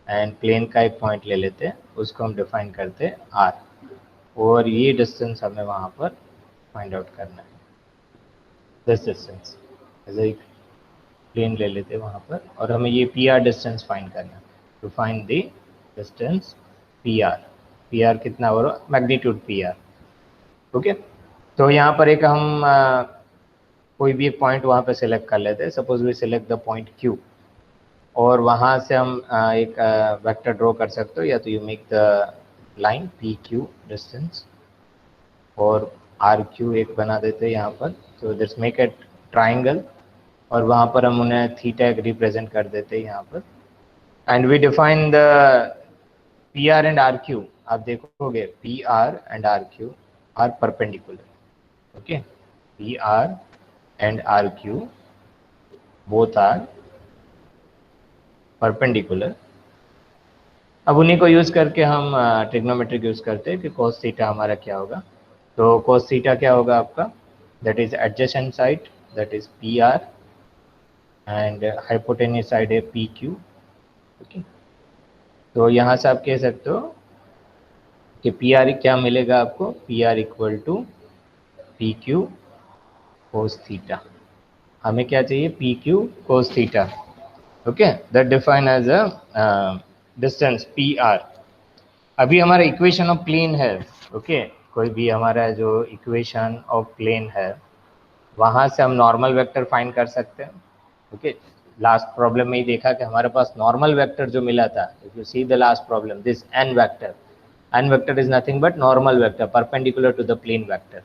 And plane का एक point ले लेते हैं, उसको हम डिफाइन करते हैं आर, और ये डिस्टेंस हमें वहाँ पर फाइंड आउट करना है, दिस डिस्टेंस ऐसे एक प्लेन ले लेते हैं वहाँ पर, और हमें ये पी आर डिस्टेंस फाइंड करना है। To find the distance P R कितना हो रहा, मैग्नीट्यूड पी आर। ओके, तो यहाँ पर एक हम कोई भी एक पॉइंट वहाँ पे सिलेक्ट कर लेते हैं, suppose we select the point Q, और वहाँ से हम एक वेक्टर ड्रॉ कर सकते हो, या तो you make the line P Q distance और आर क्यू एक बना देते हैं यहाँ पर, तो दिस मेक ए ट्राइंगल, और वहाँ पर हम उन्हें थीटा एक रिप्रेजेंट कर देते हैं यहाँ पर, and we define the P R and R Q. आप देखोगे P R and R Q are perpendicular, okay, P R and R Q both are perpendicular. अब उन्हीं को यूज़ करके हम ट्रिग्नोमेट्रिक यूज़ करते हैं कि cos थीटा हमारा क्या होगा। तो cos थीटा क्या होगा आपका, that is adjacent side, that is P R, and hypotenuse side है पी क्यू। ओके, तो यहाँ से आप कह सकते हो कि पी आर क्या मिलेगा आपको, P R equal to P Q cos theta. हमें क्या चाहिए, P Q cos theta. Okay, that define as a distance P R. अभी हमारा इक्वेशन ऑफ प्लेन है, ओके, कोई भी हमारा जो इक्वेशन ऑफ प्लेन है वहाँ से हम नॉर्मल वेक्टर फाइंड कर सकते हैं। ओके, लास्ट प्रॉब्लम में ही देखा कि हमारे पास नॉर्मल वेक्टर जो मिला था, if you see the last problem, this N vector is nothing but normal vector perpendicular to the plane vector.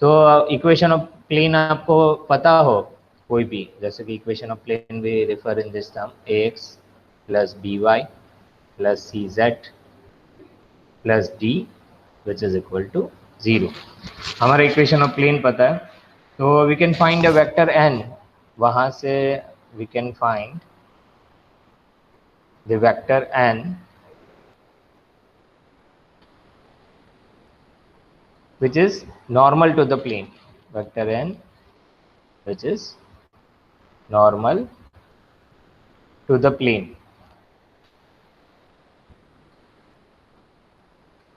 तो इक्वेशन ऑफ प्लेन आपको पता हो कोई भी, जैसे कि equation of plane we refer in this term A X plus B Y plus C Z plus D which is equal to 0। हमारा equation of plane पता है, तो we can find a vector N, वहाँ से we can find the vector N which is normal to the plane, vector n which is normal to the plane।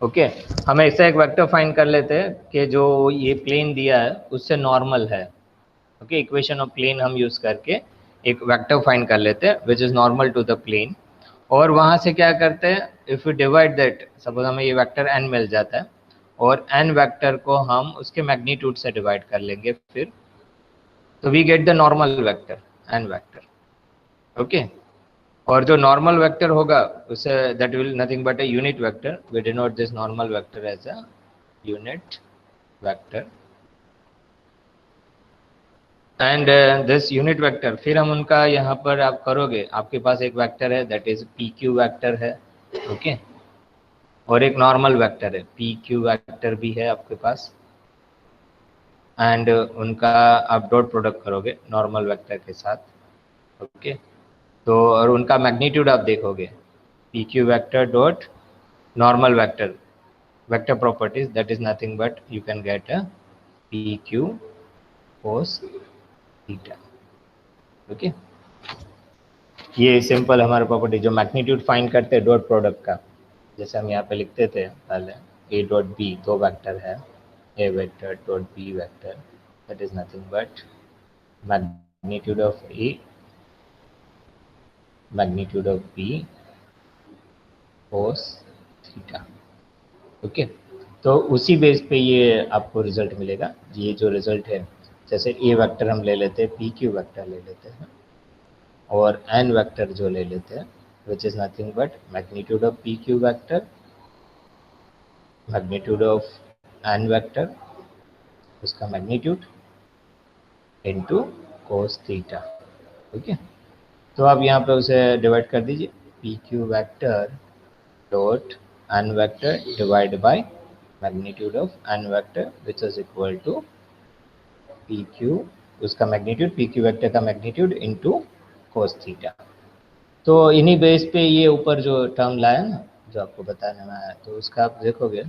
Okay, हम ऐसा एक vector find कर लेते हैं कि जो ये प्लेन दिया है उससे नॉर्मल है। ओके, इक्वेशन ऑफ प्लेन हम यूज करके एक वेक्टर फाइंड कर लेते हैं which is normal to the plane, और वहाँ से क्या करते हैं, if you divide that, suppose हमें ये वेक्टर n मिल जाता है, और n वेक्टर को हम उसके मैग्नीट्यूड से डिवाइड कर लेंगे फिर, तो we get the normal vector n vector. Okay, और जो नॉर्मल वेक्टर होगा उसे that will nothing but a unit vector, we denote this normal vector as a unit vector, and this unit vector फिर हम उनका यहाँ पर आप करोगे, आपके पास एक वेक्टर है that is P Q vector है, ओके, और एक नॉर्मल वेक्टर है पी क्यू वेक्टर भी है आपके पास, एंड उनका आप डॉट प्रोडक्ट करोगे नॉर्मल वेक्टर के साथ। ओके, तो और उनका मैग्नीट्यूड आप देखोगे P Q vector dot normal vector properties, that is nothing but you can get a pq cos theta। Okay, ये सिंपल हमारा प्रॉपर्टी जो मैग्नीट्यूड फाइंड करते हैं डॉट प्रोडक्ट का, जैसे हम यहाँ पे लिखते थे पहले ए डॉट बी, दो वेक्टर है a vector dot b vector, that is nothing but magnitude of a magnitude of b cos theta. Okay, तो उसी बेस पे ये आपको रिजल्ट मिलेगा। ये जो रिजल्ट है, जैसे ए वेक्टर हम ले लेते हैं, पी क्यू वेक्टर ले लेते हैं, और एन वेक्टर जो ले लेते हैं which is nothing but magnitude of P Q vector magnitude of n vector उसका magnitude into cos theta. Okay, तो आप यहाँ पे उसे डिवाइड कर दीजिए, p Q vector dot N vector divide by magnitude of n vector which is equal to P Q, उसका magnitude p Q vector का मैग्नीट्यूड इनटू कोस थीटा। तो इन्हीं बेस पे ये ऊपर जो टर्म लाया ना, जो आपको बताने में आया, तो उसका आप देखोगे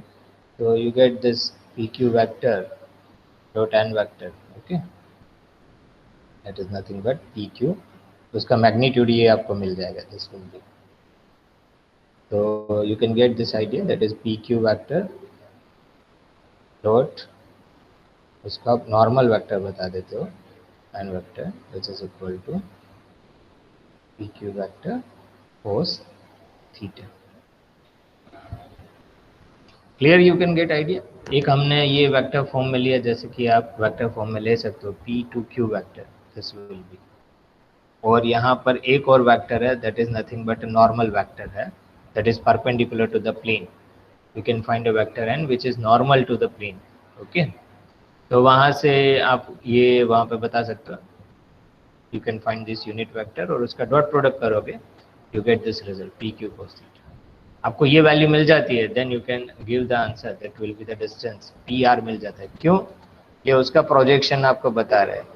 तो you get this P Q vector dot N vector, okay, that is nothing but P Q, उसका मैग्नीट्यूड ये आपको मिल जाएगा this will be So you can get this idea, that is PQ vector dot, उसका normal vector बता देते हो, N vector which is equal to PQ vector cos theta. Clear, you can get idea. एक हमने ये vector form में लिया, जैसे कि आप वेक्टर फॉर्म में ले सकते हो P2Q vector, this will B, और यहाँ पर एक और वेक्टर है that is nothing but normal vector है, that is perpendicular to the plane. You can find a vector n which is normal to the plane. Okay, तो वहाँ से आप ये वहाँ पे बता सकते हो, you can find this unit vector और उसका डॉट प्रोडक्ट करोगे, you get this result PQ cos theta. आपको ये वैल्यू मिल जाती है, then you can give the answer, that will be the distance PR मिल जाता है। क्यों? ये उसका प्रोजेक्शन आपको बता रहे हैं,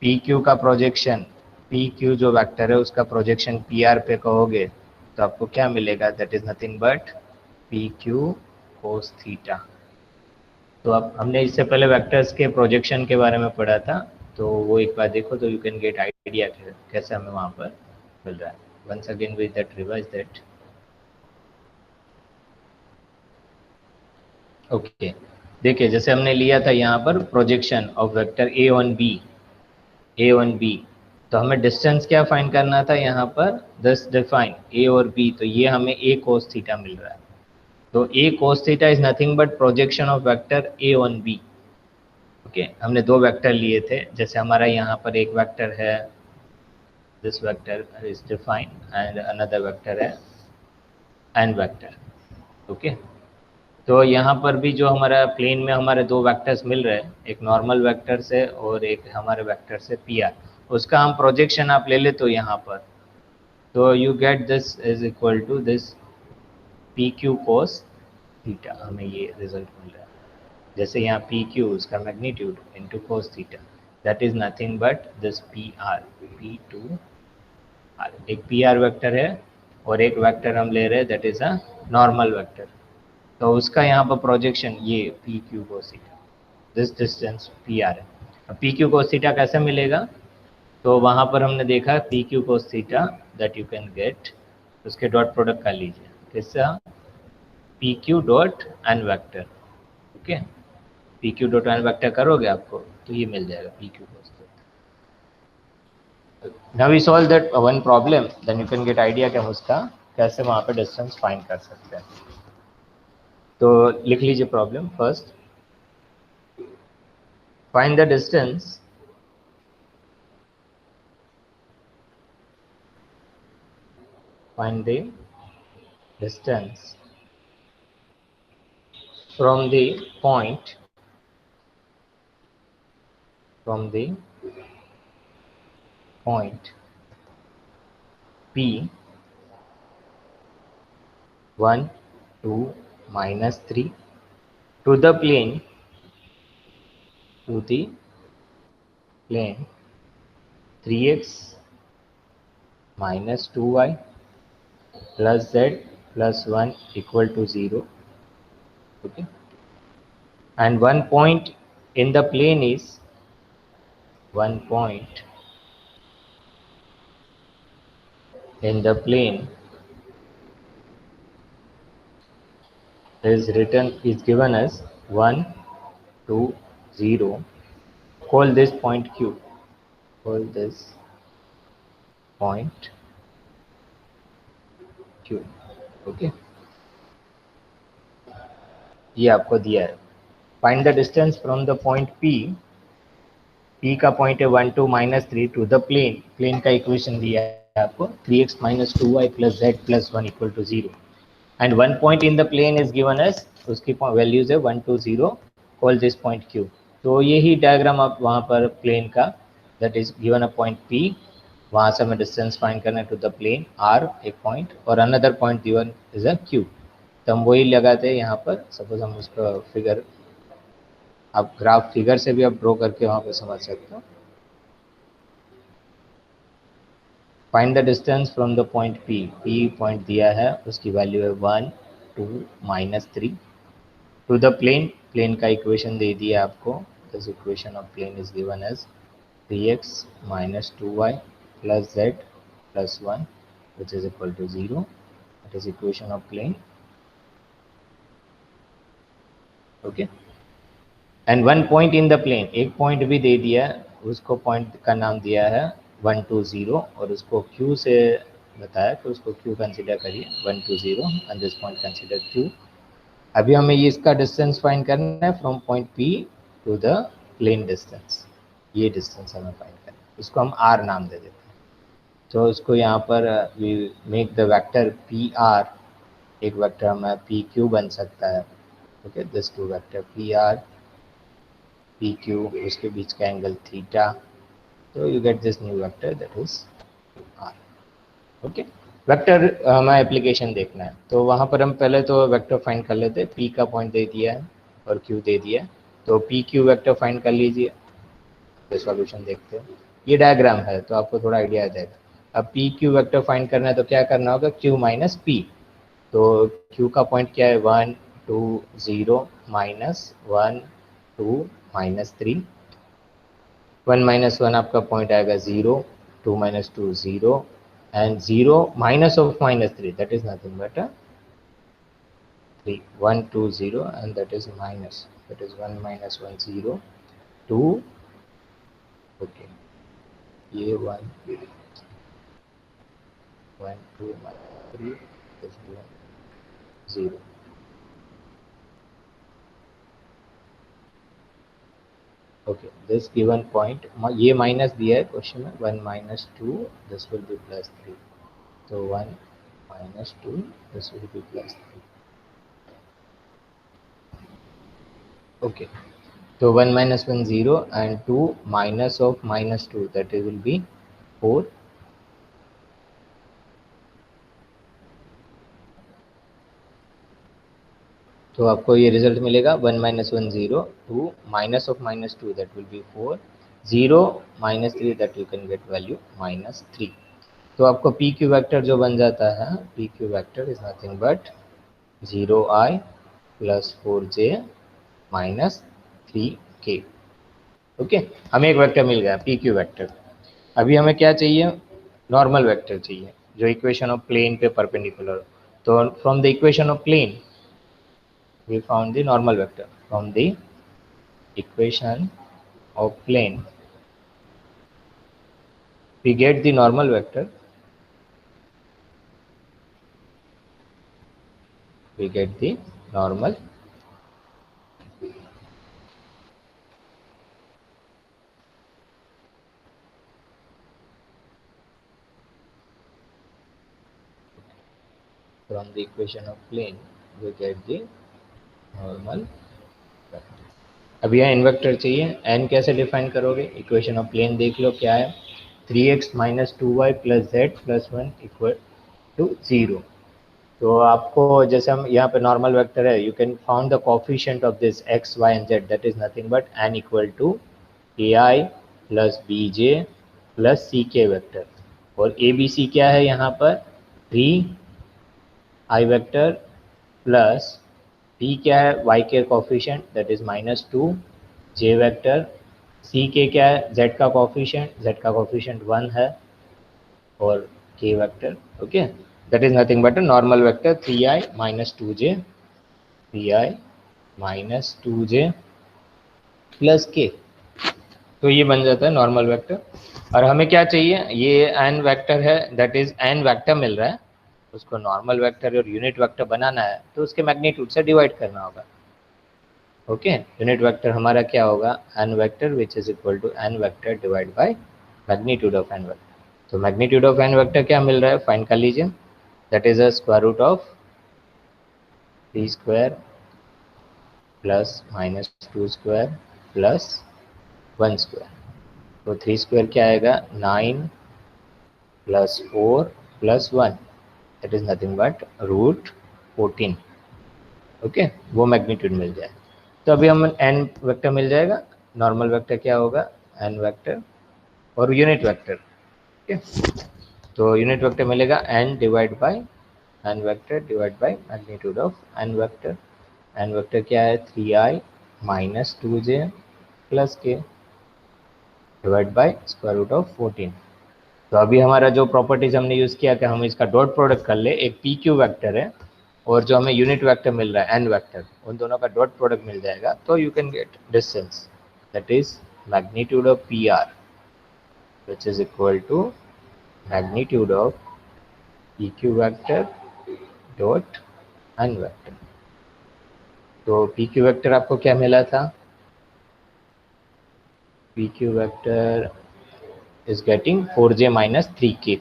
PQ का प्रोजेक्शन, PQ जो वेक्टर है उसका प्रोजेक्शन PR पे कहोगे तो आपको क्या मिलेगा, that is nothing but PQ cos theta. तो अब हमने इससे पहले वेक्टर्स के प्रोजेक्शन के बारे में पढ़ा था, तो वो एक बार देखो तो यू कैन गेट आइडिया कैसे हमें वहाँ पर मिल रहा है। Once again with that revise that. Okay, देखिए जैसे हमने लिया था यहाँ पर प्रोजेक्शन ऑफ वेक्टर A1B, तो हमें डिस्टेंस क्या फाइंड करना था यहाँ पर, दस डिफाइन A और B, तो ये हमें A cos थीटा मिल रहा है। तो A cos theta is nothing but projection of vector A1B। Okay, हमने दो वेक्टर लिए थे, जैसे हमारा यहाँ पर एक वेक्टर है, this vector is defined and another vector है n वेक्टर। ओके, तो यहाँ पर भी जो हमारा प्लेन में हमारे दो वेक्टर्स मिल रहे हैं, एक नॉर्मल वेक्टर से और एक हमारे वेक्टर से PR, उसका हम प्रोजेक्शन आप ले ले तो यहाँ पर, तो you get this is equal to this PQ cos theta, हमें ये रिजल्ट मिल रहा है। जैसे यहाँ PQ उसका magnitude into cos theta, that is nothing but this PR, P2R, एक PR वेक्टर है और एक वेक्टर हम ले रहे हैं that is a normal vector, तो उसका यहाँ पर प्रोजेक्शन ये PQ cos theta, this distance PR है। अब PQ cos थीटा कैसे मिलेगा, तो वहाँ पर हमने देखा PQ cos theta that you can get, उसके डॉट प्रोडक्ट कर लीजिए, किसका, PQ dot n vector. Okay, PQ dot n vector करोगे आपको तो ये मिल जाएगा PQ cos theta. Now we solve that one problem, then you can get idea कि हम उसका कैसे वहाँ पे डिस्टेंस फाइंड कर सकते हैं। तो लिख लीजिए problem first, find the distance find the distance from the point P 1 2 minus 3 to the plane 3x minus 2y plus z plus 1 equal to 0. Okay, and one point in the plane is is given as 1 2 0. Call this point Q. Call this point Q. Okay, ये आपको दिया है। Find the distance from the point P का point है 1 2 minus 3 to the plane का equation दिया है आपको 3x minus 2y plus z plus 1 equal to 0, and one point in the plane is given as, उसकी वैल्यूज है 1 2 0, call this point Q। तो यही डायग्राम आप वहाँ पर प्लेन का, that is given a point P, वहाँ से हमें डिस्टेंस फाइंड करना है टू द प्लेन R एक पॉइंट, और another point given is a Q, तो हम वही लगाते हैं यहाँ पर। सपोज हम उसका फिगर, आप ग्राफ फिगर से भी आप ड्रॉ करके वहाँ पर समझ सकते हो। Find the distance from the point P point दिया है, उसकी वैल्यू है 1 2 माइनस 3 टू द प्लेन का इक्वेशन दे दिया आपको, this equation of plane is given as 3x minus 2y plus z plus 1 which is equal to 0, that is equation of plane. Okay, and one point in the plane, एक पॉइंट भी दे दिया, उसको पॉइंट का नाम दिया है 1 2 0 और उसको Q से बताया कि उसको Q कंसिडर करिए 1 2 0 and this point consider Q। अभी हमें ये इसका डिस्टेंस फाइंड करना है from point P to the plane distance, ये डिस्टेंस हमें फाइंड करना है, इसको हम R नाम दे देते हैं। तो उसको यहाँ पर we make the vector P R, एक वेक्टर हमें पी क्यू बन सकता है। Okay, this two vector P R P Q, उसके बीच का एंगल थीटा, तो you get this new vector that is R. Okay, vector हमें एप्लीकेशन देखना है, तो वहाँ पर हम पहले तो वेक्टर फाइंड कर लेते हैं। पी का पॉइंट दे दिया है और क्यू दे दिया है, तो पी क्यू वेक्टर फाइंड कर लीजिए। तो सॉल्यूशन देखते हैं, ये डायग्राम है तो आपको थोड़ा आइडिया आ जाएगा। अब पी क्यू वेक्टर फाइंड करना है तो क्या करना होगा, क्यू माइनस पी। तो क्यू का पॉइंट क्या है 1 2 0 माइनस 1 2 माइनस 3, 1 माइनस 1 आपका पॉइंट आएगा 0, 2 minus 2 0 and 0 minus of minus 3 that is nothing but 3, 1 2 0 and that is minus, that is 1 minus 1 0 2। Okay, ये 1 1 2 minus 3 is 0। Okay, this given point, ये minus दिया है क्वेश्चन में, 1 minus 2 this will B plus 3, तो 1 minus 2 this will B plus 3। Okay, तो 1 minus 1 0 and 2 minus of minus 2 that will be 4। तो आपको ये रिजल्ट मिलेगा 1 minus 1 0, 2 minus of minus 2 that will be 4, 0 minus 3 that you can get value minus 3। तो आपको P Q vector जो बन जाता है, P Q vector is nothing but 0i plus 4j minus 3k। Okay, हमें एक वेक्टर मिल गया पी क्यू वैक्टर। अभी हमें क्या चाहिए, नॉर्मल वेक्टर चाहिए जो इक्वेशन ऑफ प्लेन पे परपेंडिकुलर हो। तो from the equation of plane we found the normal vector, from the equation of plane we get the normal vector, we get the normal from the equation of plane we get the normal vector। अब यह n vector चाहिए, n कैसे define करोगे, equation of plane देख लो क्या है, 3x minus 2y plus z plus 1 equal to 0। तो आपको जैसे हम यहाँ पे नॉर्मल वेक्टर है, you can found the coefficient of this x y and z that is nothing but n equal to ai plus bj plus ck vector. और A B C क्या है यहाँ पर, 3 i वेक्टर प्लस p क्या है y के coefficient that is minus 2, j vector, c के क्या है z का कोफिशिएंट, z का कोफिशिएंट 1 है, और k vector. Okay, that is nothing but a normal vector 3i minus 2j, 3i minus 2j plus k। तो ये बन जाता है नॉर्मल वेक्टर। और हमें क्या चाहिए, ये n वेक्टर है, दैट इज n वेक्टर मिल रहा है, उसको नॉर्मल वेक्टर और यूनिट वेक्टर बनाना है तो उसके मैग्नीट्यूड से डिवाइड करना होगा। ओके, यूनिट वेक्टर हमारा क्या होगा, n vector which is equal to n vector divide by magnitude of n vector. तो मैग्नीट्यूड ऑफ n वेक्टर क्या मिल रहा है, फाइंड कर लीजिए, that is a square root of 3 square plus minus 2 square plus 1 square. तो 3 square क्या आएगा, 9 plus 4 plus 1 that is nothing but root 14। Okay, वो मैग्नीट्यूड मिल जाए। तो अभी हम n वेक्टर मिल जाएगा, नॉर्मल वेक्टर क्या होगा n वेक्टर और यूनिट वेक्टर। ओके, तो यूनिट वेक्टर मिलेगा n divide by n vector divide by magnitude of n vector. n vector क्या है, 3i minus 2j plus k divide by square root of 14। तो अभी हमारा जो प्रॉपर्टीज हमने यूज किया कि हम इसका डॉट प्रोडक्ट कर ले, एक पी क्यू वेक्टर है और जो हमें यूनिट वेक्टर मिल रहा है एन वेक्टर, उन दोनों का डॉट प्रोडक्ट मिल जाएगा, तो you can get distance that is magnitude of P R which is equal to magnitude of P Q vector dot N vector. तो पी क्यू वेक्टर आपको क्या मिला था? P Q vector is getting 4j minus 3k.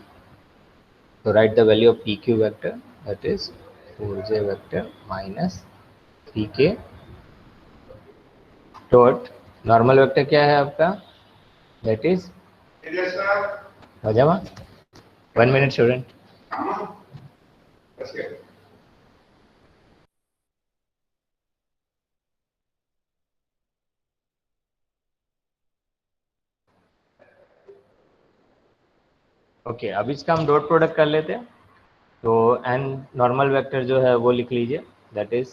So write the value of pq vector, that is 4j vector minus 3k dot normal vector क्या है आपका? That is हो जावा 1 minute student. Okay, अब इसका हम डॉट प्रोडक्ट कर लेते हैं। तो एन नॉर्मल वेक्टर जो है वो लिख लीजिए, that is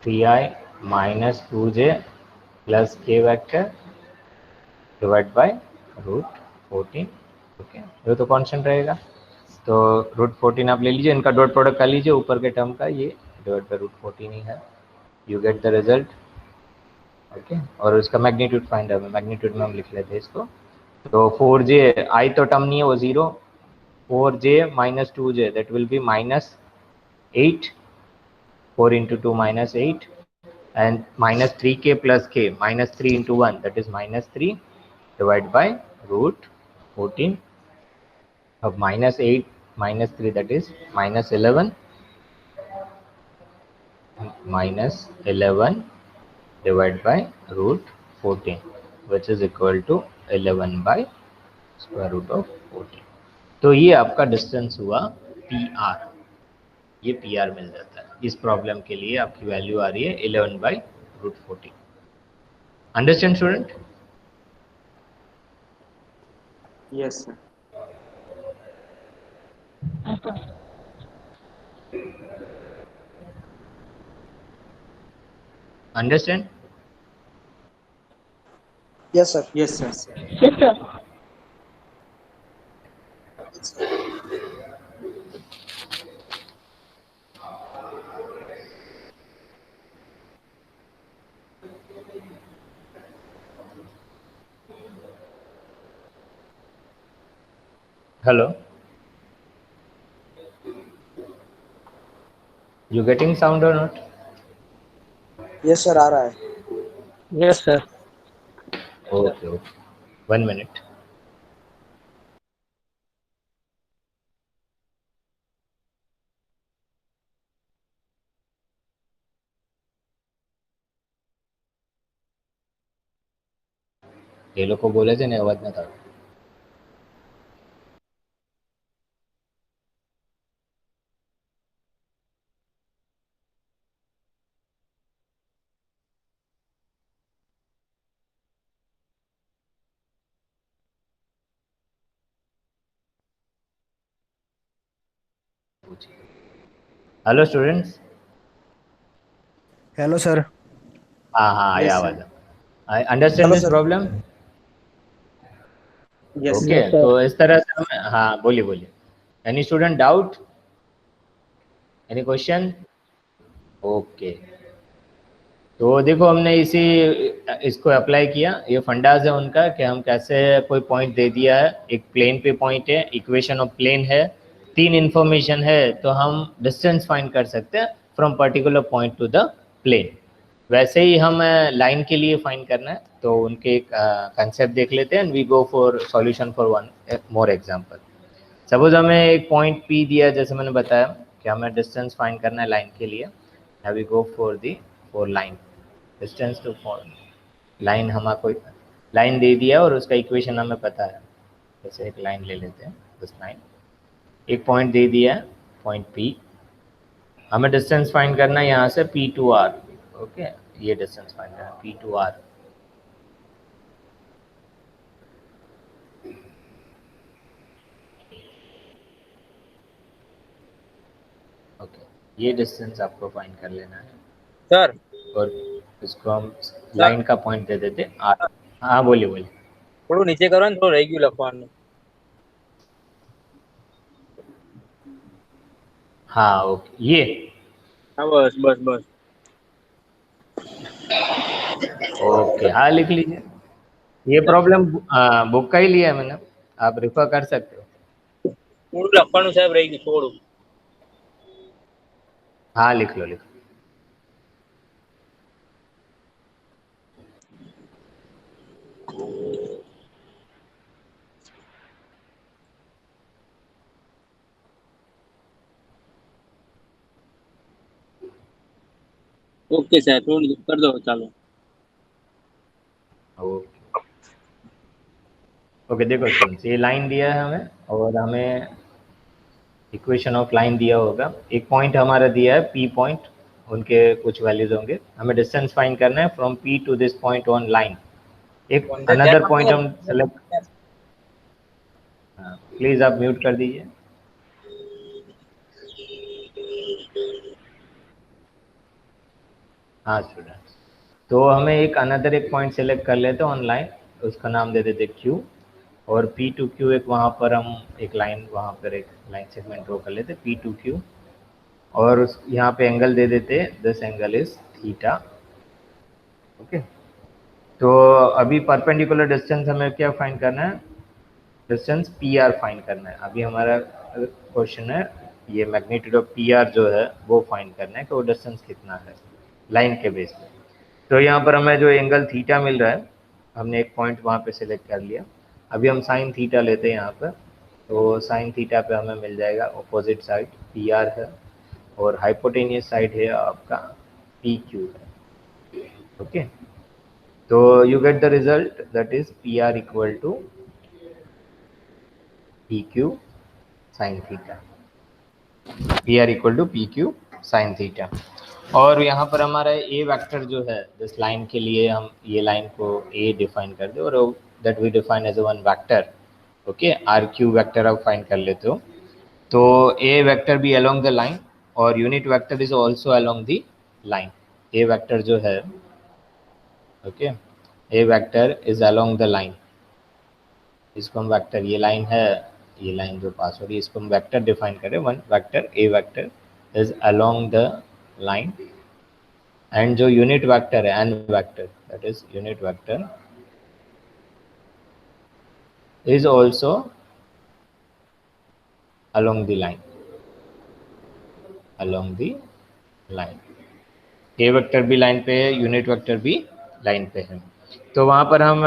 3i minus 2j plus k vector divide by root 14। Okay, ये तो कांस्टेंट रहेगा, तो रूट 14 आप ले लीजिए, इनका डॉट प्रोडक्ट कर लीजिए, ऊपर के टर्म का ये डिवाइड बाय रूट 14 ही है, you get the result. Okay, और इसका मैग्नीट्यूड फाइंड है, मैग्नीट्यूड में हम लिख लेते हैं इसको। तो 4j आई तो टर्म नहीं है वो 0, 4j minus 2j that will be minus 8, 4 into 2 minus 8 and minus 3k plus k minus 3 into 1 that is minus 3 divide by root 14। अब minus 8 minus 3 that is minus 11 minus 11 divided by root 14 which is equal to 11 by square root of 14। तो ये आपका distance हुआ PR, ये PR मिल जाता है। इस प्रॉब्लम के लिए आपकी वैल्यू आ रही है 11 by root 14। Understand student? Yes sir. Understand? Yes sir. Yes sir. Yes, sir. Hello, you getting sound और नॉट? यस सर, आ रहा है। Yes, sir. Okay okay, 1 minute. ये लोग को बोले थे नहीं आवाज ना था। Hello students. Hello sir. हाँ हाँ आया यस आवाज। Sir. I understand hello this sir. Problem. Yes okay, Yes, sir. तो इस तरह से हमें, हाँ बोलिए बोलिए, any student doubt, any question? Okay, तो देखो हमने इसको अप्लाई किया, ये फंडाज है उनका कि हम कैसे कोई पॉइंट दे दिया है, एक प्लेन पे पॉइंट है, इक्वेशन ऑफ प्लेन है, 3 इंफॉर्मेशन है, तो हम डिस्टेंस फाइंड कर सकते हैं from particular point to the plane. वैसे ही हम लाइन के लिए फाइंड करना है, तो उनके एक कंसेप्ट देख लेते हैं and we go for solution for one more example. Suppose हमें एक पॉइंट P दिया, जैसे मैंने बताया कि हमें डिस्टेंस फाइंड करना है लाइन के लिए, now we go for line distance to line. हमारा कोई लाइन दे दिया और उसका इक्वेशन हमें पता है, जैसे एक लाइन ले लेते हैं, दिस लाइन, एक पॉइंट दे दिया है पॉइंट P, हमें डिस्टेंस फाइंड करना है यहाँ से P टू R। ओके, ये डिस्टेंस फाइंड करना है P टू R। ओके, ये डिस्टेंस आपको फाइंड कर लेना है सर, और इसको हम लाइन का पॉइंट दे देते R। हाँ बोलिए बोलिए। थोड़ा नीचे करो, थोड़ा रेग्यू लखवान। हाँ ओके, ये हाँ बस बस बस। ओके, हाँ लिख लीजिए। ये प्रॉब्लम बुक का ही लिया है मैंने, आप रिफर कर सकते हो। થોડું લખવાનું સાહેબ રહી ગયું થોડું। हाँ लिख लो लिख लो। ઓકે સાહેબ થોડું कर दो ચાલો। ओके ओके, देखो स्टूडेंट्स, ये लाइन दिया है हमें और हमें इक्वेशन ऑफ लाइन दिया होगा। एक पॉइंट हमारा दिया है पी पॉइंट, उनके कुछ वैल्यूज होंगे, हमें डिस्टेंस फाइंड करना है from P to this point on line. एक अनदर पॉइंट हम सेलेक्ट, प्लीज आप म्यूट कर दीजिए। हाँ स्टूडेंट्स, तो हमें एक अनदर एक पॉइंट सेलेक्ट कर लेते हैं ऑनलाइन, उसका नाम दे देते क्यू, और पी टू क्यू एक वहाँ पर हम एक लाइन, वहाँ पर एक लाइन सेगमेंट ड्रॉ कर लेते पी टू क्यू, और उस यहाँ पे एंगल दे देते, this angle is theta. Okay, तो अभी परपेंडिकुलर डिस्टेंस हमें क्या फाइंड करना है, डिस्टेंस पी आर फाइंड करना है। अभी हमारा क्वेश्चन है ये मैग्नीट्यूड ऑफ पी आर जो है वो फाइंड करना है कि वो डिस्टेंस कितना है लाइन के बेस पे। तो यहाँ पर हमें जो एंगल थीटा मिल रहा है, हमने एक पॉइंट वहाँ पे सिलेक्ट कर लिया। अभी हम साइन थीटा लेते हैं यहाँ पर, तो साइन थीटा पे हमें मिल जाएगा ऑपोजिट साइड पी आर है, और हाइपोटेनियस साइड है आपका पी क्यू है। ओके, तो you get the result that is P R equal to P Q sine theta, P R equal to P Q sine theta. और यहाँ पर हमारा ए वेक्टर जो है दिस लाइन के लिए, हम ये लाइन को ए डिफाइन कर दे, और that we define as one vector. Okay, R Q vector आप फाइंड कर लेते हो, तो ए वेक्टर भी अलोंग द लाइन और unit vector is also along the line. A vector जो है, okay, A vector is along the line, इसको हम वेक्टर, ये लाइन है, ये लाइन जो पास हो रही है इसको हम वेक्टर डिफाइन करें, one vector A vector is along the line, and जो यूनिट वेक्टर है N vector, that is unit vector is also along the line, along the line। A vector भी लाइन पे है, यूनिट वेक्टर भी line पे है। तो वहाँ पर हम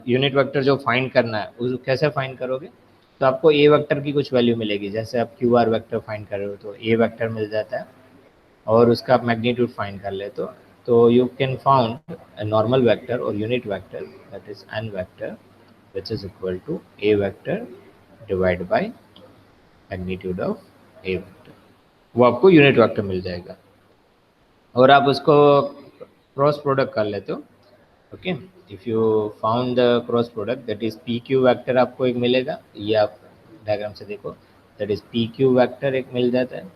यूनिट वेक्टर जो फाइंड करना है उस कैसे फाइंड करोगे, तो आपको ए वेक्टर की कुछ वैल्यू मिलेगी। जैसे आप क्यू आर वेक्टर फाइंड कर रहे हो तो ए वेक्टर मिल जाता है, और उसका आप मैग्नीट्यूड फाइंड कर ले तो you can found a normal vector or unit vector, that is n vector, which is equal to a vector divided by magnitude of a vector। वो आपको यूनिट वेक्टर मिल जाएगा, और आप उसको क्रॉस प्रोडक्ट कर लेते हो। Okay, if you found the cross product that is P Q vector, आपको एक मिलेगा, ये आप डायग्राम से देखो, that is P Q vector एक मिल जाता है।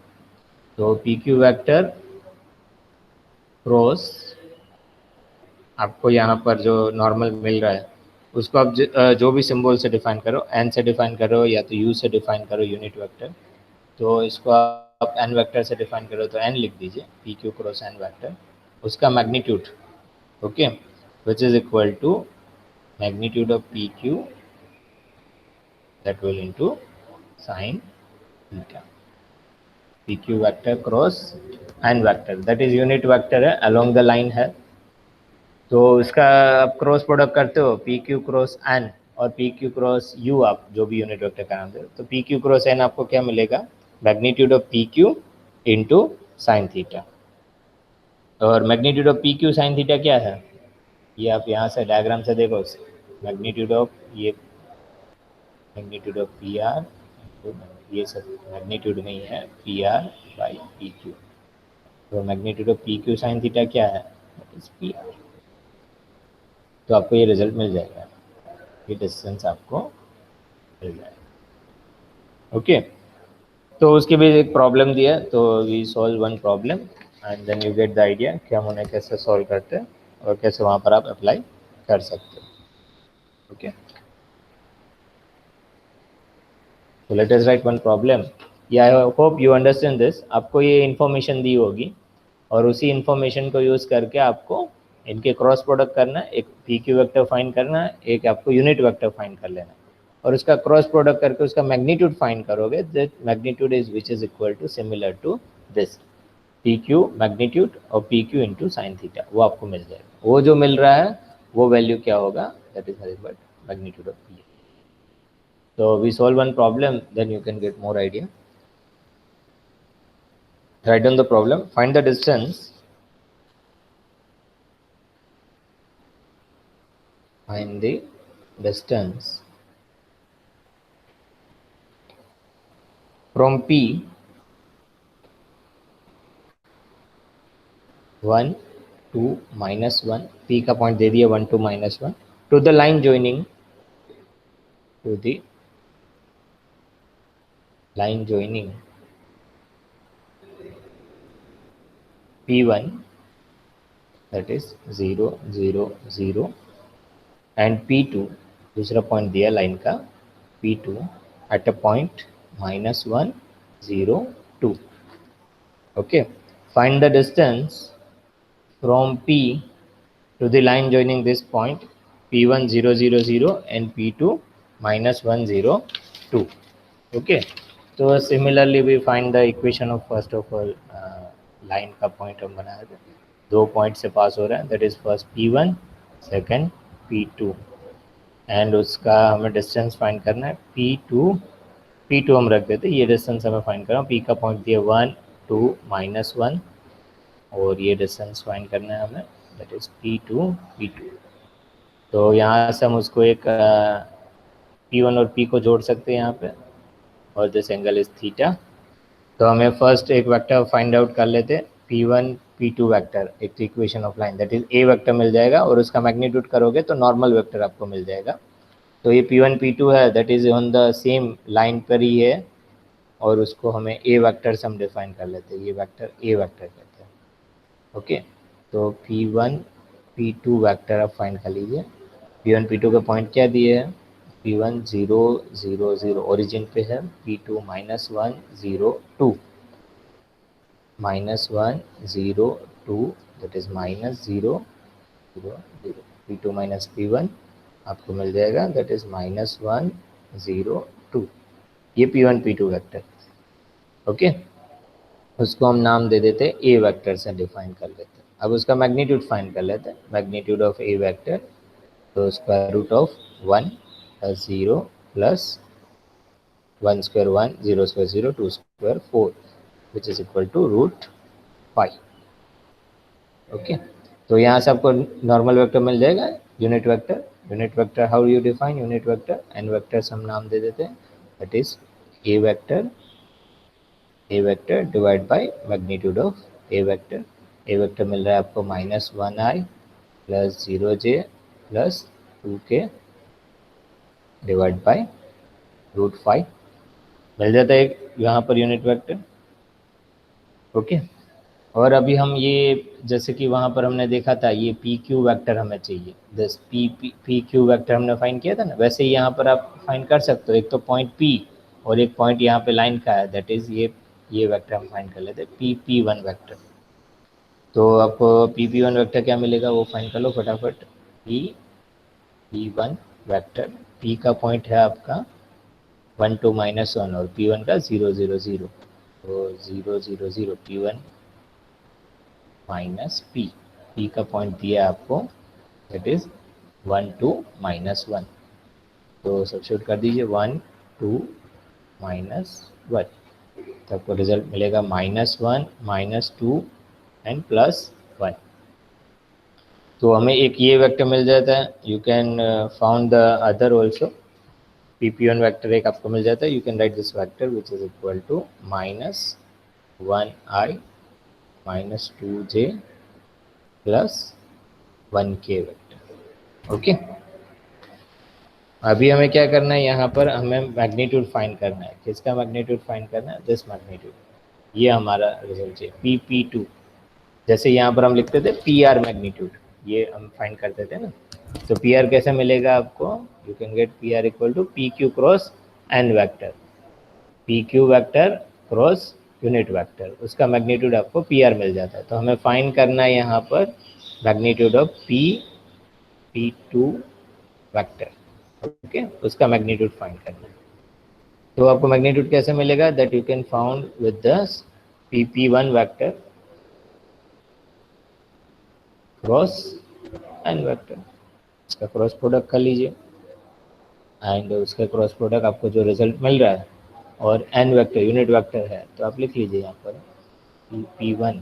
तो पी क्यू वैक्टर क्रॉस आपको यहाँ पर जो नॉर्मल मिल रहा है उसको आप जो भी सिंबल से डिफाइन करो, एन से डिफाइन करो या तो यू से डिफाइन करो यूनिट वेक्टर, तो इसको आप एन वेक्टर से डिफाइन करो तो एन लिख दीजिए, p q cross N vector, उसका magnitude, okay, which is equal to magnitude of PQ that will into sin theta। PQ vector cross n vector, that is unit vector है, along the line है, तो इसका आप cross product करते हो P q cross N और p q cross you, आप जो भी यूनिट वेक्टर का नाम दे, तो पी क्यू क्रॉस एन आपको क्या मिलेगा, magnitude of P q into sine theta. और magnitude of P Q sine theta क्या है, ये आप यहाँ से डायग्राम से देखो, मैग्नीट्यूड ऑफ ये मैग्नीट्यूड ऑफ पी आर, ये सब मैग्नीट्यूड में ही है, p r by p q. तो magnitude of P Q sine theta क्या है, पी आर। तो आपको ये रिजल्ट मिल जाएगा, ये डिस्टेंस आपको मिल जाएगा। ओके, तो उसके भी एक प्रॉब्लम दिया, तो we solve one problem and then you get the idea कि हम उन्हें कैसे सॉल्व करते हैं और कैसे वहाँ पर आप अप्लाई कर सकते हो। Okay, so let us write one problem या आई होप यू अंडरस्टैंड दिस। आपको ये इन्फॉर्मेशन दी होगी और उसी इन्फॉर्मेशन को यूज़ करके आपको इनके क्रॉस प्रोडक्ट करना है, एक पी क्यू वेक्टर फाइंड करना है, एक आपको यूनिट वेक्टर फाइंड कर लेना है और उसका क्रॉस प्रोडक्ट करके उसका मैग्नीट्यूड फाइंड करोगे। That magnitude is which is equal to similar to this P q magnitude और p q into sine theta, वो आपको मिल जाएगा। वो जो मिल रहा है वो वैल्यू क्या होगा, that is nothing but magnitude of P. So we solve one problem, then you can get more idea. Write down the problem, find the distance. Find the distance from P 1 to -1, P का point दे दिया 1 to -1, to the line joining, to the line joining P1, that is 0 0 0 and P2, दूसरा point दिया line का P2 at a point -1 0 2. Okay, find the distance from P to the line joining this point P1 0 0 0 and P2 -1 0 2. Okay, so similarly we find the equation of first of all line का point हम बनाया था, दो point से पास हो रहा है, that is first P1 second P2 and उसका हमें डिस्टेंस फाइंड करना है P2 हम रख देते, ये डिस्टेंस हमें फाइंड करना है। P का पॉइंट दिया 1 2 -1 और ये डिस्टेंस फाइंड करना है हमें, दैट इज P2 तो यहाँ से हम उसको एक P1 और P को जोड़ सकते हैं यहाँ पे, और दिस एंगल इज थीटा। तो हमें फर्स्ट एक वेक्टर फाइंड आउट कर लेते, P1 P2 वेक्टर, एक equation of line that is a vector मिल जाएगा और उसका मैग्नीट्यूड करोगे तो नॉर्मल वेक्टर आपको मिल जाएगा। तो ये P1 P2 है, that is on the same line पर ही है और उसको हमें ए वेक्टर से हम डिफाइन कर लेते हैं, ये वेक्टर ए वेक्टर कहते हैं। ओके, तो P1 P2 वेक्टर आप फाइंड कर लीजिए। P1 P2 का पॉइंट क्या दिए है, P1 0 0 0 ओरिजिन पे है, P2 -1 0 2 -1 0 2 that is -0 0 0, P2 minus P1 आपको मिल जाएगा, दैट इज -1 0 2। ये P1 P2 वेक्टर। ओके, उसको हम नाम दे देते ए वेक्टर से डिफाइन कर लेते हैं। अब उसका मैग्नीट्यूड फाइंड कर लेते हैं, मैग्नीट्यूड ऑफ ए वेक्टर, तो square root of 1 + 0 + 1 square 1 0 square 0 2 square 4 which is equal to √5। Okay, तो यहाँ से आपको नॉर्मल वेक्टर मिल जाएगा, unit vector how you define unit vector, n vectors हम नाम दे देते हैं, that is a vector divide by magnitude of a vector मिल रहा है आपको -1i + 0j + 2k divide by √5 मिल जाता है यहाँ पर यूनिट वेक्टर। ओके, और अभी हम ये जैसे कि वहाँ पर हमने देखा था ये पी क्यू वेक्टर हमें चाहिए, दिस पी क्यू वेक्टर हमने फाइंड किया था ना, वैसे ही यहाँ पर आप फाइंड कर सकते हो। एक तो पॉइंट P और एक पॉइंट यहाँ पे लाइन का है, दैट इज़ ये वेक्टर हम फाइंड कर लेते हैं P1 वेक्टर। तो आपको P1 वेक्टर क्या मिलेगा वो फाइंड कर लो फटाफट। P1 वेक्टर, P का पॉइंट है आपका 1 to -1 और P1 का 0 0 0, तो 0 0 0 P1 माइनस P का पॉइंट दिया आपको, दैट इज 1 to -1, तो सब्स्टिट्यूट कर दीजिए 1 to -1, तो आपको रिजल्ट मिलेगा -1 -2 एंड +1। तो हमें एक ये वेक्टर मिल जाता है, you can found the other also. P1 vector एक आपको मिल जाता है, you can write this vector which is equal to -1i -2j + 1k vector. Okay, अभी हमें क्या करना है, यहाँ पर हमें मैग्नीट्यूड फाइंड करना है। किसका मैग्नीट्यूड फाइंड करना है, दिस मैग्नीट्यूड, ये हमारा रिजल्ट है P2। जैसे यहाँ पर हम लिखते थे PR मैग्नीट्यूड, ये हम फाइंड करते थे ना, तो PR कैसे मिलेगा आपको, you can get PR equal to PQ cross N vector, PQ vector cross unit vector, उसका मैग्नीट्यूड आपको PR मिल जाता है। तो हमें फाइंड करना है यहाँ पर magnitude of P2 vector, okay, उसका मैग्नीट्यूड फाइंड करना है। तो आपको मैग्नीट्यूड कैसे मिलेगा? That you can found with the PP1 vector cross N vector, इसका क्रॉस प्रोडक्ट कर लीजिए एंड उसके क्रॉस प्रोडक्ट आपको जो रिजल्ट मिल रहा है और एन वेक्टर यूनिट वेक्टर है तो आप लिख लीजिए यहाँ पर P1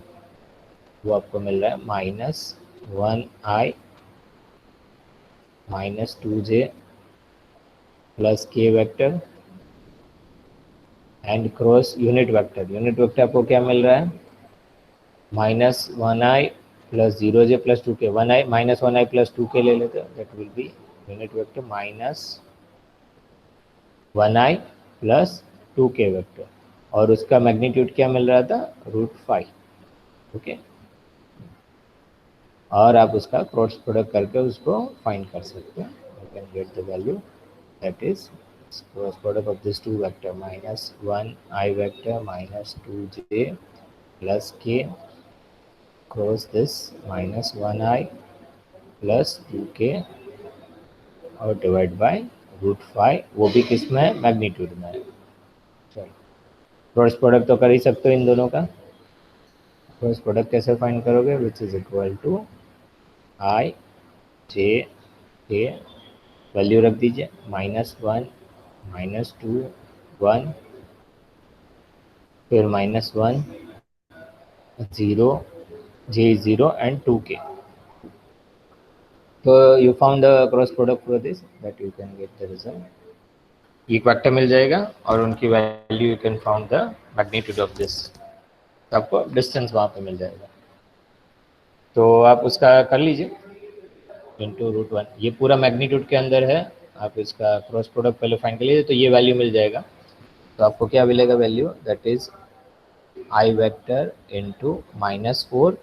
वो आपको मिल रहा है -1i -2j plus k vector and cross unit vector आपको क्या मिल रहा है? -1i plus 0j plus 2k, 1i -1i plus 2k ले लेते हैं, that will B unit vector -1i plus 2k vector, और उसका मैग्नीट्यूड क्या मिल रहा था? √5, ओके। और आप उसका क्रॉस प्रोडक्ट करके उसको फाइंड कर सकते हैं। You can get the value that is cross product of this two vector -1i vector -2j plus k cross this -1i plus 2k और डिवाइड बाय √5, वो भी किस में है? मैग्नीट्यूड में है। चलो क्रॉस प्रोडक्ट तो कर ही सकते हो इन दोनों का। क्रॉस प्रोडक्ट कैसे फाइंड करोगे? Which is equal to i j k, value रख दीजिए -1 -2 1, फिर -1 0 j 0 एंड 2k। तो you found the cross product for this, that you can get the result. एक वेक्टर मिल जाएगा और उनकी value you can found the magnitude of this, तो आपको डिस्टेंस वहाँ पे मिल जाएगा। तो आप उसका कर लीजिए इंटू √1, ये पूरा मैग्नीट्यूड के अंदर है। आप इसका क्रॉस प्रोडक्ट पहले फाइंड कर लीजिए तो ये वैल्यू मिल जाएगा। तो आपको क्या मिलेगा value? That is i vector into -4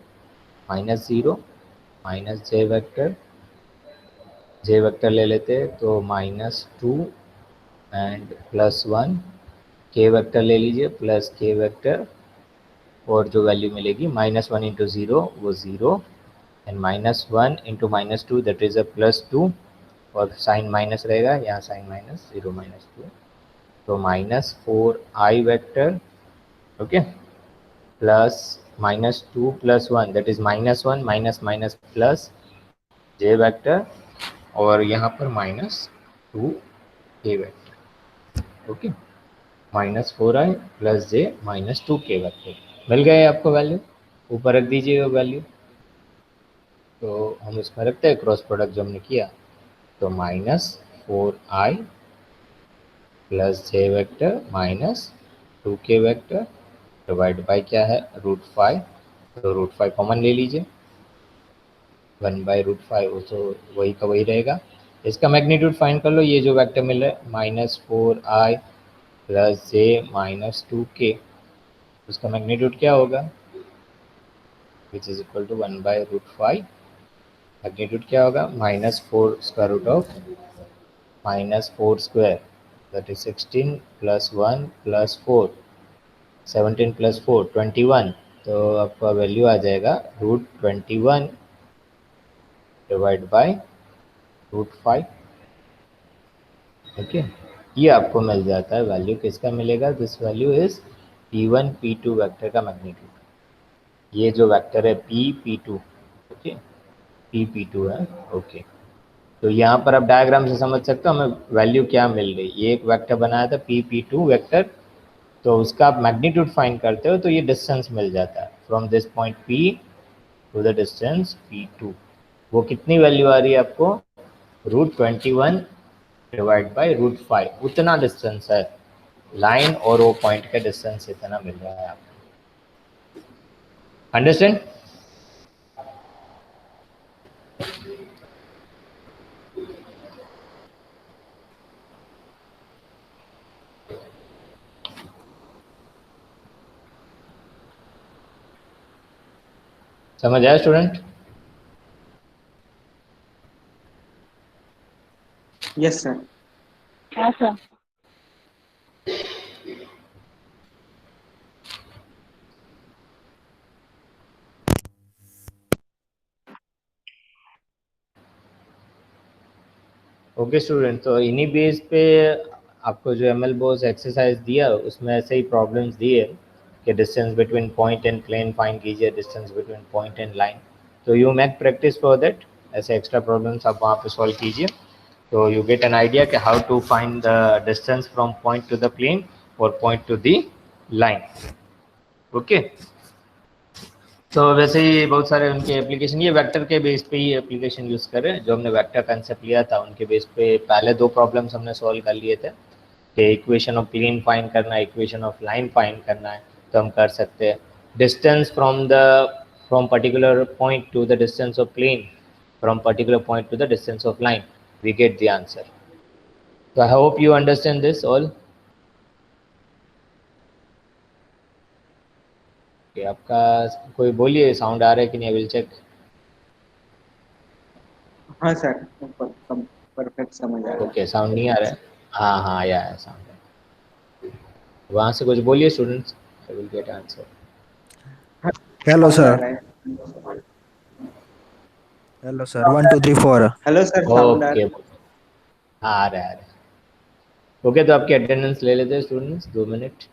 -0 j vector ले लेते हैं तो -2 एंड +1, k वेक्टर ले लीजिए प्लस k वेक्टर, और जो वैल्यू मिलेगी -1 इंटू 0 वो 0 एंड -1 इंटू -2 दैट इज अ +2, और साइन माइनस रहेगा यहाँ, साइन माइनस 0 -2, तो -4i vector, okay, plus -2 plus 1 that is -1 minus minus plus j vector, और यहाँ पर -2k vector, okay, -4i plus j -2k vector मिल गए आपको वैल्यू। ऊपर रख दीजिए वो वैल्यू। तो हम इसमें रखते हैं क्रॉस प्रोडक्ट जो हमने किया, तो -4i plus j vector -2k vector divide bye क्या है? √5, तो √5 कॉमन ले लीजिए, 1/√5 वो तो वही का वही रहेगा। इसका मैग्नीट्यूड फाइंड कर लो, ये जो वेक्टर मिल रहा है -4i प्लस j -2k, उसका मैग्नीट्यूड क्या होगा? Which is equal to 1/√5, magnitude क्या होगा? -4 square root of -4 square that is 16 plus 1 plus 4, 17 plus 4 21, तो आपका वैल्यू आ जाएगा √21 डिवाइड बाय √5, ओके। ये आपको मिल जाता है वैल्यू, किसका मिलेगा? This value is P1 P2 vector का मैग्नीट्यूड। ये जो वेक्टर है P2, ओके, P2 है, ओके। तो यहाँ पर आप डायग्राम से समझ सकते हो हमें वैल्यू क्या मिल रही। ये एक वेक्टर बनाया था P2 वेक्टर, तो उसका आप मैग्नीट्यूड फाइंड करते हो तो ये डिस्टेंस मिल जाता है from this point P to the distance P2। वो कितनी वैल्यू आ रही है आपको? √21 डिवाइड बाई √5, उतना डिस्टेंस है, लाइन और वो पॉइंट का डिस्टेंस इतना मिल रहा है आपको। अंडरस्टैंड? समझ आया स्टूडेंट? Yes sir. हाँ सर। ओके स्टूडेंट, तो इन्हीं बेस पे आपको जो एम एल बॉस एक्सरसाइज दिया उसमें ऐसे ही प्रॉब्लम्स दिए कि distance between point and plane find कीजिए, distance between point and line. तो you make practice for that, ऐसे एक्स्ट्रा प्रॉब्लम्स आप वहाँ पे सॉल्व कीजिए, तो यू गेट एन आइडिया कि how to find the distance from point to the plane और point to the line. Okay, तो वैसे ही बहुत सारे उनके एप्लीकेशन, ये वेक्टर के बेस पे ही एप्लीकेशन यूज़ करें, जो हमने वेक्टर कंसेप्ट लिया था उनके बेस पे पहले 2 प्रॉब्लम्स हमने सॉल्व कर लिए थे कि इक्वेशन ऑफ प्लेन फाइंड करना है, इक्वेशन ऑफ लाइन फाइंड करना है, तो हम कर सकते हैं distance from particular point to the distance of plane, from particular point to the distance of line, we get the answer. तो I hope you understand this all. आपका कोई बोलिए, साउंड आ रहा है कि नहीं, आई विल चेक। हाँ सर, परफेक्ट समझ आ रहा ओके, साउंड नहीं आ रहा है। हाँ हाँ, आया है साउंड। वहाँ से कुछ बोलिए students, I will get answer. है। हेलो साउंड आ सर। रहा है। Hello sir, 1 2 3 4। Hello sir, sound आ ओके, रहा हाँ आ रहा है आ रहा है। ओके, तो आपकी अटेंडेंस ले लेते हैं स्टूडेंट्स, 2 मिनट।